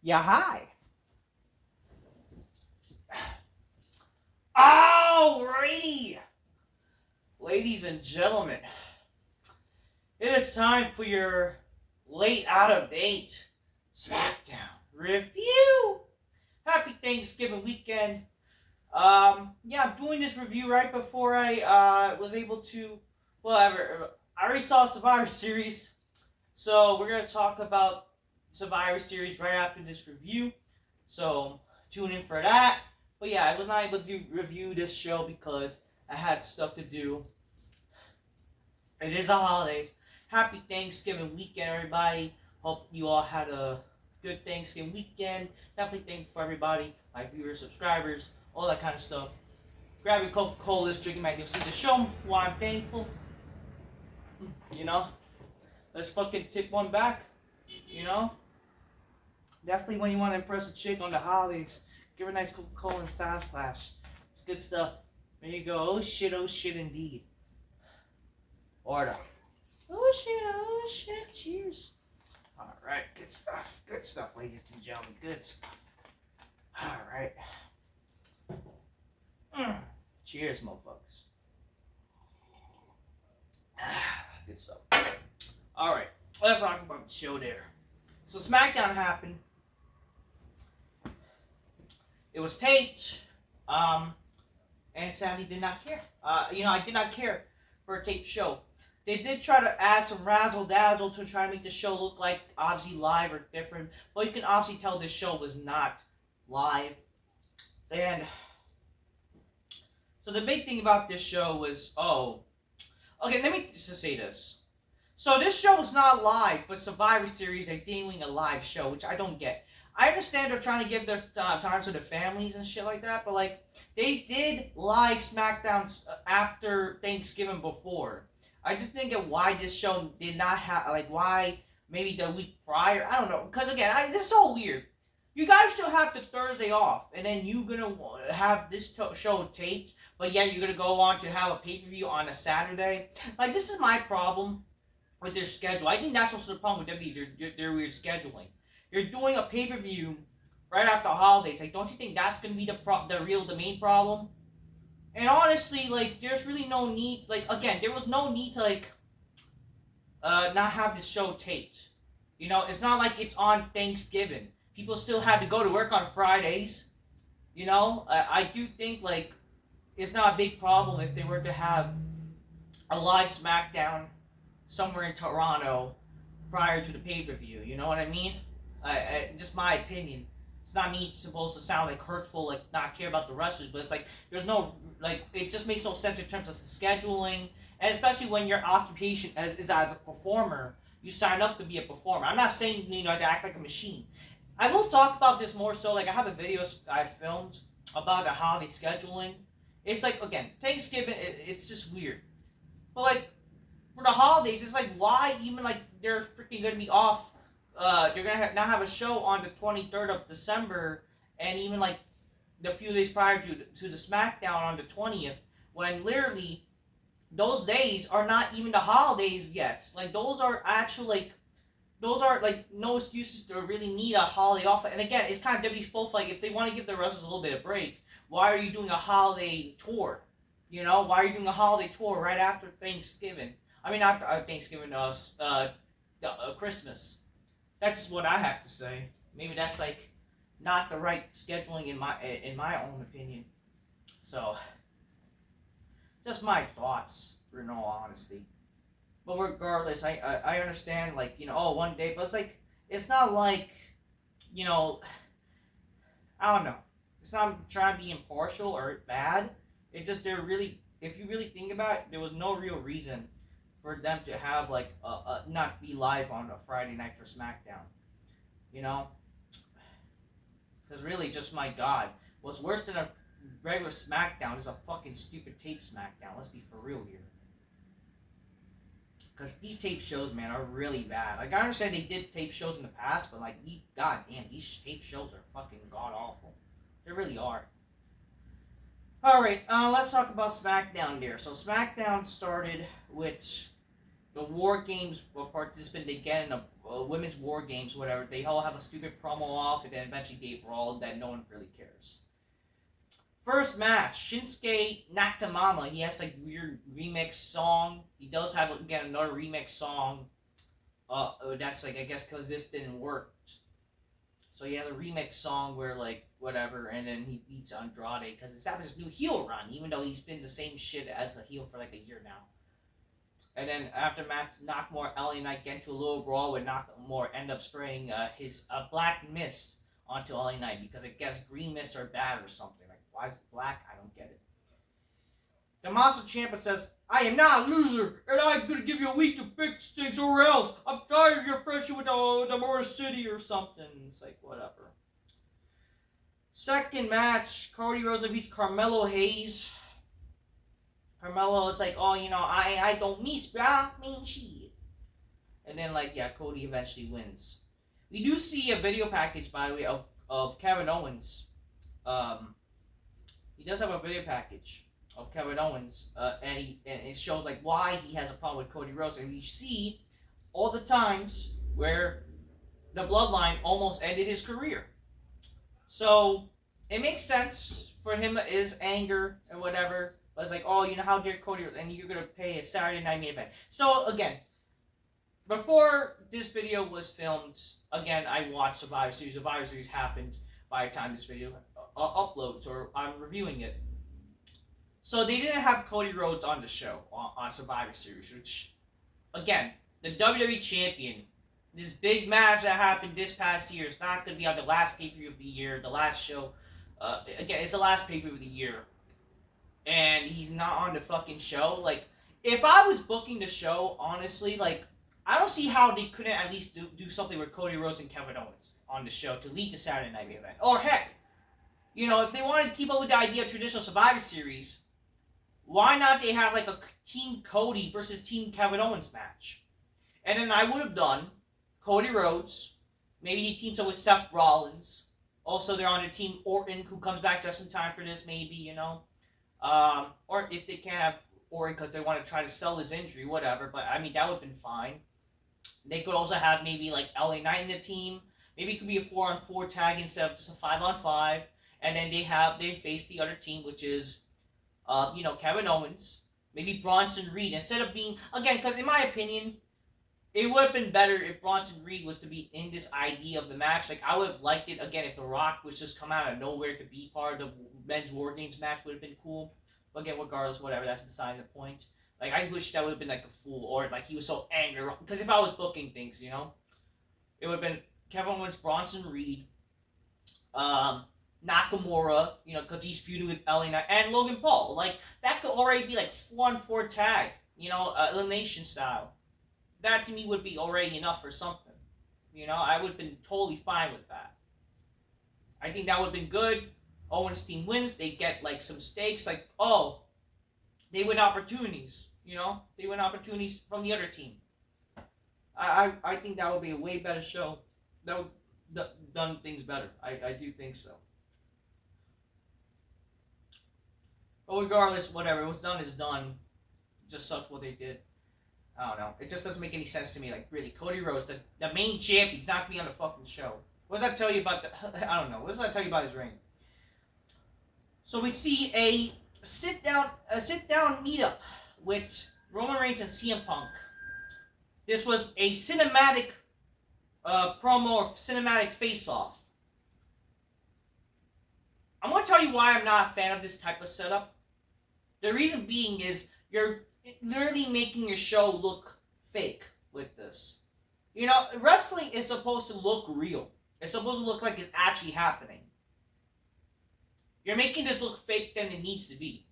Yeah, hi. Alrighty, ladies and gentlemen, it is time for your late out of date Smackdown review. Happy Thanksgiving weekend. Yeah, I'm doing this review right before I was able to. Well, I already saw Survivor Series, so we're gonna talk about Survivor Series right after this review. So tune in for that. But yeah, I was not able to review this show because I had stuff to do. It is the holidays. Happy Thanksgiving weekend, everybody. Hope you all had a good Thanksgiving weekend. Definitely thankful for everybody, my viewers, subscribers, all that kind of stuff. Grab your Coca-Cola, drink my news to show them why I'm thankful. You know, let's fucking tip one back. You know, definitely when you want to impress a chick on the holidays, give her a nice Coca-Cola and Style Splash. It's good stuff. There you go. Oh shit indeed. Order. Oh shit, cheers. Alright, good stuff, ladies and gentlemen, good stuff. Alright. Cheers, motherfuckers. Good stuff. Alright, let's talk about the show there. So SmackDown happened. It was taped, and sadly did not care. I did not care for a taped show. They did try to add some razzle dazzle to try to make the show look like obviously live or different, but you can obviously tell this show was not live. And so the big thing about this show was, okay, let me just say this. So this show was not live, but Survivor Series, they're doing a live show, which I don't get. I understand they're trying to give their time to their families and shit like that, but like, they did live SmackDowns after Thanksgiving before. I just didn't get why this show did not have, like, why maybe the week prior. I don't know. Because, again, this is so weird. You guys still have the Thursday off, and then you're going to have this show taped, but yeah, you're going to go on to have a pay-per-view on a Saturday. Like, this is my problem with their schedule. I think that's also the problem with WWE, their weird scheduling. You're doing a pay-per-view right after the holidays. Like, don't you think that's going to be the main problem? And honestly, like, there's really no need, like, again, there was no need to, like, not have this show taped. You know, it's not like it's on Thanksgiving. People still had to go to work on Fridays. You know, I do think, like, it's not a big problem if they were to have a live SmackDown somewhere in Toronto prior to the pay-per-view. You know what I mean? Just my opinion. It's not me supposed to sound like hurtful, like not care about the wrestlers, but it's like there's no, like, it just makes no sense in terms of the scheduling, and especially when your occupation is as a performer, you sign up to be a performer. I'm not saying to act like a machine. I will talk about this more so. Like, I have a video I filmed about the holiday scheduling. It's like, again, Thanksgiving, it's just weird, but like for the holidays, it's like, why even, like, they're freaking gonna be off. They're gonna now have a show on the 23rd of December, and even like the few days prior to the SmackDown on the 20th, when literally those days are not even the holidays yet. Like, those are actual, like, those are like no excuses to really need a holiday off. And again, it's kind of WWE's fault. Like, if they want to give the wrestlers a little bit of break, why are you doing a holiday tour? You know, why are you doing a holiday tour right after Thanksgiving? I mean, not Thanksgiving, Christmas. That's just what I have to say. Maybe that's like not the right scheduling in my own opinion. So, just my thoughts, for no honesty. But regardless, I understand, like, one day, but it's like, it's not like, I don't know. It's not trying to be impartial or bad. It's just if you really think about it, there was no real reason for them to have, like, not be live on a Friday night for SmackDown. You know? Because really, just, my God, what's worse than a regular SmackDown is a fucking stupid tape SmackDown. Let's be for real here. Because these tape shows, man, are really bad. Like, I understand they did tape shows in the past, but, like, god damn, these tape shows are fucking god-awful. They really are. Alright, let's talk about SmackDown there. So, SmackDown started with the War Games participant they get in a women's War Games, whatever. They all have a stupid promo off, and then eventually they brawl that no one really cares. First match, Shinsuke Nakamura. He has like weird remix song. He does have again another remix song. That's like I guess because this didn't work. So he has a remix song where like whatever, and then he beats Andrade because it's not his new heel run, even though he's been the same shit as a heel for like a year now. And then after match, Nakamura, LA Knight get into a little brawl where Nakamura end up spraying his black mist onto LA Knight because I guess green mists are bad or something. Like why is it black? I don't get it. Tommaso Ciampa says, I am not a loser, and I'm going to give you a week to fix things or else. I'm tired of your pressure with the Motor City or something. It's like, whatever. Second match, Cody Rhodes defeats Carmelo Hayes. Carmelo is like, oh, you know, I don't miss, bro. I mean, shit. And then, like, yeah, Cody eventually wins. We do see a video package, by the way, of Kevin Owens. He does have a video package of Kevin Owens, and it shows like why he has a problem with Cody Rhodes, and we see all the times where the Bloodline almost ended his career. So it makes sense for him is anger or whatever, but it's like, oh, you know how dare Cody, and you're gonna pay a Saturday night main event. So again, before this video was filmed, again I watched Survivor Series. Survivor Series happened by the time this video uploads or I'm reviewing it. So they didn't have Cody Rhodes on the show, on Survivor Series, which, again, the WWE Champion, this big match that happened this past year is not going to be on the last pay-per-view of the year, the last show. Again, it's the last pay-per-view of the year. And he's not on the fucking show. Like, if I was booking the show, honestly, like, I don't see how they couldn't at least do something with Cody Rhodes and Kevin Owens on the show to lead the Saturday Night Main Event. Or heck, you know, if they wanted to keep up with the idea of traditional Survivor Series, why not they have like a Team Cody versus Team Kevin Owens match? And then I would have done Cody Rhodes. Maybe he teams up with Seth Rollins. Also, they're on their Team Orton, who comes back just in time for this, maybe, you know. Or if they can't have Orton because they want to try to sell his injury, whatever. But, I mean, that would have been fine. They could also have maybe like LA Knight in the team. Maybe it could be a 4-on-4 tag instead of just a 5-on-5. And then they face the other team, which is you know, Kevin Owens, maybe Bronson Reed, instead of being, again, because in my opinion, it would have been better if Bronson Reed was to be in this idea of the match. Like, I would have liked it, again, if The Rock was just come out of nowhere to be part of the men's War Games match, would have been cool. But again, regardless, whatever, that's beside the point. Like, I wish that would have been like a fool, or like he was so angry, because if I was booking things, you know, it would have been Kevin Owens, Bronson Reed, Nakamura, you know, because he's feuding with LA Knight, and Logan Paul. Like, that could already be like 4-on-4 tag, you know, elimination style. That to me would be already enough for something. You know, I would have been totally fine with that. I think that would have been good. Owens' team wins. They get like some stakes, like, oh, they win opportunities, you know? They win opportunities from the other team. I think that would be a way better show. That would have done things better. I do think so. But regardless, whatever, what's done is done. It just sucks what they did. I don't know. It just doesn't make any sense to me. Like, really, Cody Rhodes, the main champion, he's not going to be on the fucking show. What does that tell you about the... I don't know. What does that tell you about his reign? So we see a sit-down meetup with Roman Reigns and CM Punk. This was a cinematic promo or cinematic face-off. I'm going to tell you why I'm not a fan of this type of setup. The reason being is you're literally making your show look fake with this. You know, wrestling is supposed to look real. It's supposed to look like it's actually happening. You're making this look fake than it needs to be.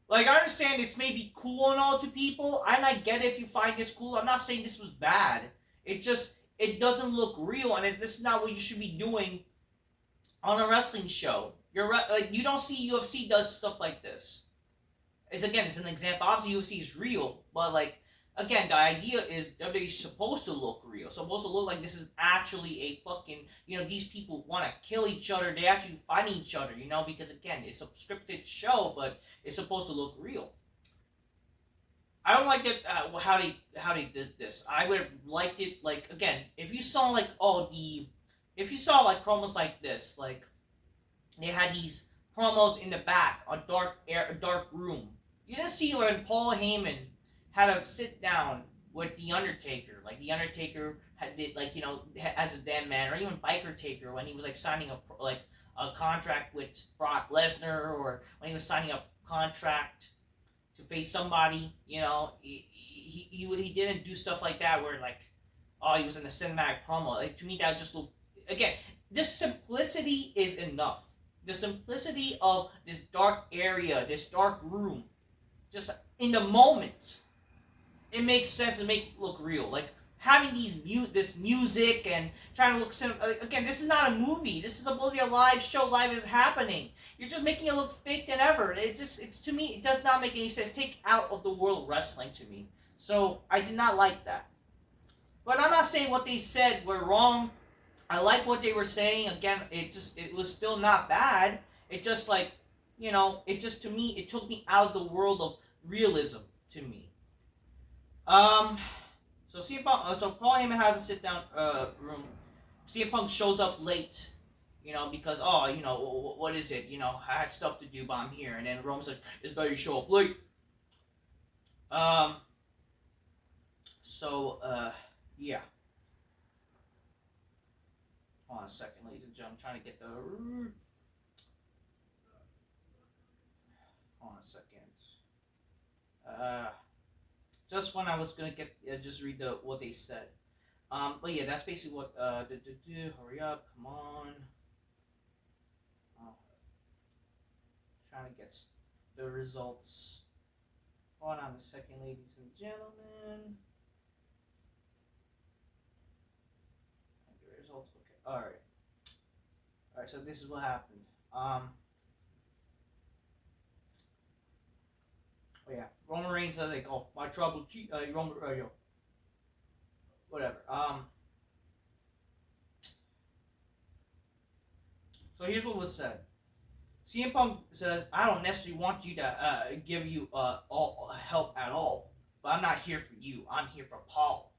Like, I understand it's maybe cool and all to people, and I get it if you find this cool. I'm not saying this was bad. It doesn't look real, and this is not what you should be doing on a wrestling show. You don't see UFC does stuff like this. It's an example. Obviously, UFC is real, but like, again, the idea is WWE is supposed to look real. Supposed to look like this is actually a fucking, you know, these people want to kill each other. They actually fight each other, you know, because again, it's a scripted show, but it's supposed to look real. I don't like it how they did this. I would have liked it like again if you saw like if you saw like promos like this like they had these promos in the back a dark room. You didn't see when Paul Heyman had a sit down with the Undertaker. Like the Undertaker did like as a dead man, or even Biker Taker when he was like signing a contract with Brock Lesnar, or when he was signing a contract to face somebody. He didn't do stuff like that where like he was in a cinematic promo. Like to me that just looked again. This simplicity is enough. The simplicity of this dark area, this dark room, just in the moment, it makes sense to make it look real. Like having this music and trying to look again. This is not a movie. This is supposed to be a live show. Live is happening. You're just making it look fake than ever. It's to me, it does not make any sense. Take out of the world of wrestling to me. So I did not like that. But I'm not saying what they said were wrong. I like what they were saying. Again, it was still not bad. It just like, it just to me, it took me out of the world of realism to me. So CM Punk, so Paul Heyman has a sit down room. CM Punk shows up late, because what is it? I had stuff to do, but I'm here. And then Roman says, "It's better you show up late." Yeah. Hold on a second, ladies and gentlemen. I'm trying to get the. Hold on a second. Just when I was gonna get just read what they said. But yeah, that's basically what. Hurry up, come on. Trying to get the results. Hold on a second, ladies and gentlemen. The results. Okay. All right. So this is what happened. Oh yeah, Roman Reigns says like, "Oh, my trouble, Roman, whatever." So here's what was said. CM Punk says, "I don't necessarily want you to give you all help at all, but I'm not here for you. I'm here for Paul.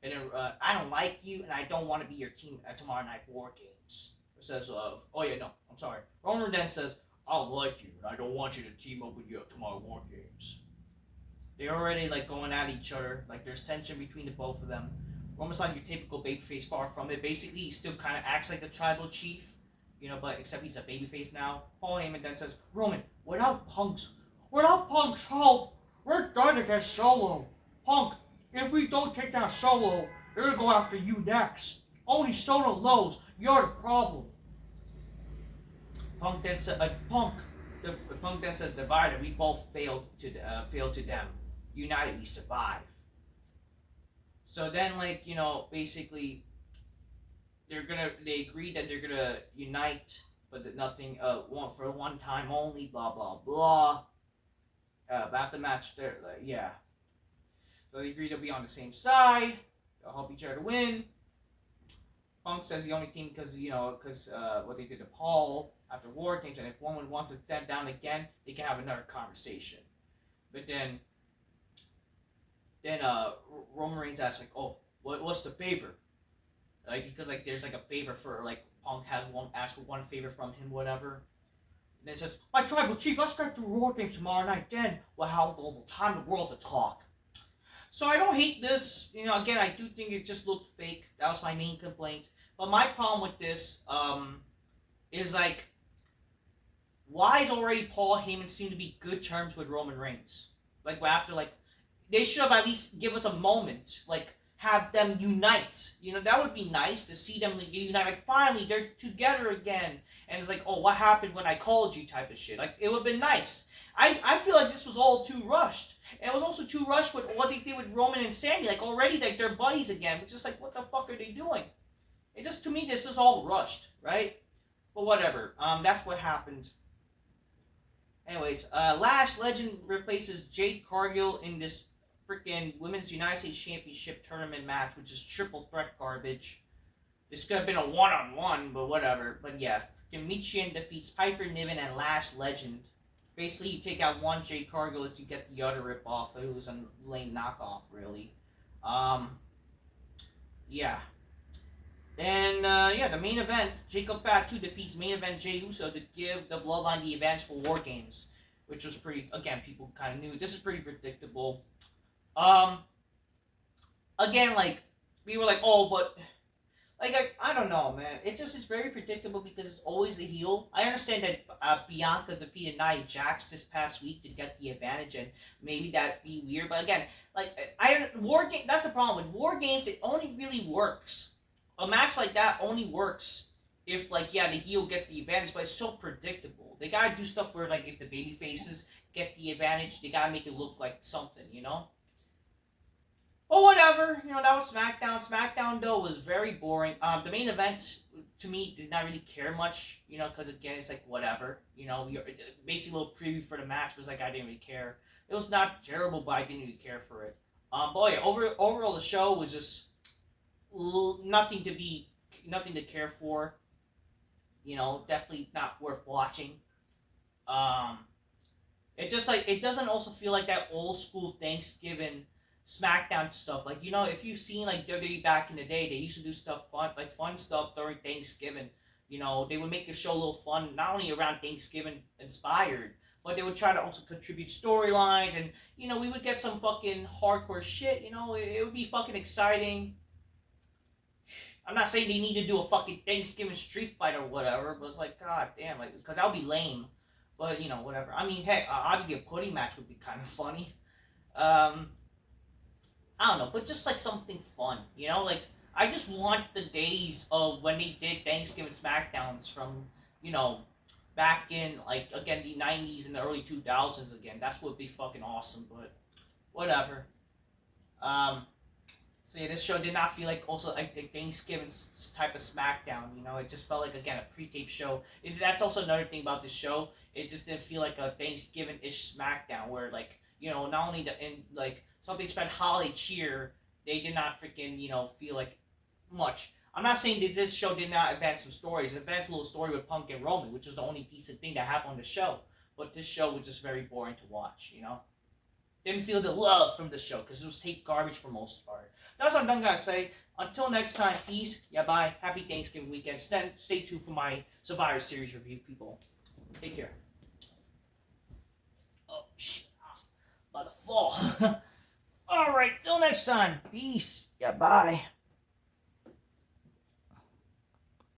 And then, I don't like you, and I don't want to be your team at tomorrow night War Games." It says, "Oh yeah, no, I'm sorry." Roman then says, "I don't like you, and I don't want you to team up with you at tomorrow War Games." They're already like going at each other. Like there's tension between the both of them. Roman's not your typical babyface, far from it. Basically, he still kind of acts like the tribal chief, but except he's a babyface now. Paul Heyman then says, "Roman, without Punk's help, we're done against Solo. Punk, if we don't take down Solo, they're gonna go after you next. Only Solo knows you're the problem." Punk then says, "Divided, we both failed to them. United, we survive." So then, like basically, they agree that they're gonna unite, but that nothing for one time only. Blah blah blah. But after the match, they're like, yeah. So they agree to be on the same side. They'll help each other win. Punk says the only team because what they did to Paul after War Games, and if one wants to stand down again, they can have another conversation. But then Roman Reigns asks like, "Oh, what's the favor?" Like because like there's like a favor for like Punk has asked for one favor from him, whatever. And then it says, "My tribal chief, let's get through War Games tomorrow night. Then we'll have all the time in the world to talk." So I don't hate this. Again, I do think it just looked fake. That was my main complaint. But my problem with this is like, why is already Paul Heyman seem to be good terms with Roman Reigns? Like after they should have at least give us a moment, like have them unite. That would be nice to see them unite. Like finally they're together again, and it's like, "Oh, what happened when I called you?" type of shit. Like it would have been nice. I feel like this was all too rushed. And it was also too rushed with what they did with Roman and Sammy. Like already like they're buddies again. It's just like, what the fuck are they doing? It just, to me, this is all rushed, right? But whatever. That's what happened. Anyways, Lash Legend replaces Jade Cargill in this freaking Women's United States Championship tournament match, which is triple threat garbage. This could have been a one-on-one, but whatever. But yeah, freaking Michigan defeats Piper Niven and Lash Legend Basically, you take out one Jade Cargills, you get the other rip off. It was a lame knockoff, really. Yeah. And yeah, the main event, Jacob Fatu defeats main event Jey Uso to give the Bloodline the advantage for War Games, which was pretty. Again, people kind of knew this is pretty predictable. Um, Again, like we were like, oh, but like I don't know, man. It just is very predictable because it's always the heel. I understand that Bianca defeated Nia Jax this past week to get the advantage, and maybe that'd be weird. But again, like War Game. That's the problem with War Games. It only really works. A match like that only works if like the heel gets the advantage, but it's so predictable. They gotta do stuff where like if the baby faces get the advantage, they gotta make it look like something, you know. Well, whatever. That was SmackDown. SmackDown, though, was very boring. The main event, to me, did not really care much, because, again, it's like, whatever. Basically, a little preview for the match was like, I didn't really care. It was not terrible, but I didn't really care for it. But yeah, overall, the show was just nothing to care for. Definitely not worth watching. It just, like, it doesn't also feel like that old school Thanksgiving SmackDown stuff. Like, if you've seen like WWE back in the day, they used to do fun stuff during Thanksgiving. They would make the show a little fun, not only around Thanksgiving inspired, but they would try to also contribute storylines, and we would get some fucking hardcore shit. It would be fucking exciting. I'm not saying they need to do a fucking Thanksgiving street fight or whatever, but it's like, god damn, like, because that would be lame. But whatever. I mean, heck, obviously a pudding match would be kind of funny. I don't know, but just like something fun, like I just want the days of when they did Thanksgiving SmackDowns from, back in like again the '90s and the early 2000s again. That's what would be fucking awesome, but whatever. So yeah, this show did not feel like also like the Thanksgiving type of SmackDown. It just felt like again a pre-tape show. That's also another thing about this show. It just didn't feel like a Thanksgiving-ish SmackDown where like not only like something spent holiday cheer, they did not freaking feel like much. I'm not saying that this show did not advance some stories. It advanced a little story with Punk and Roman, which was the only decent thing that happened on the show. But this show was just very boring to watch. Didn't feel the love from the show because it was taped garbage for most part. That's what I'm done gotta say. Until next time, peace. Yeah, bye. Happy Thanksgiving weekend. Stay tuned for my Survivor Series review, people. Take care. Oh shit! About to fall. All right. Till next time. Peace. Yeah, bye.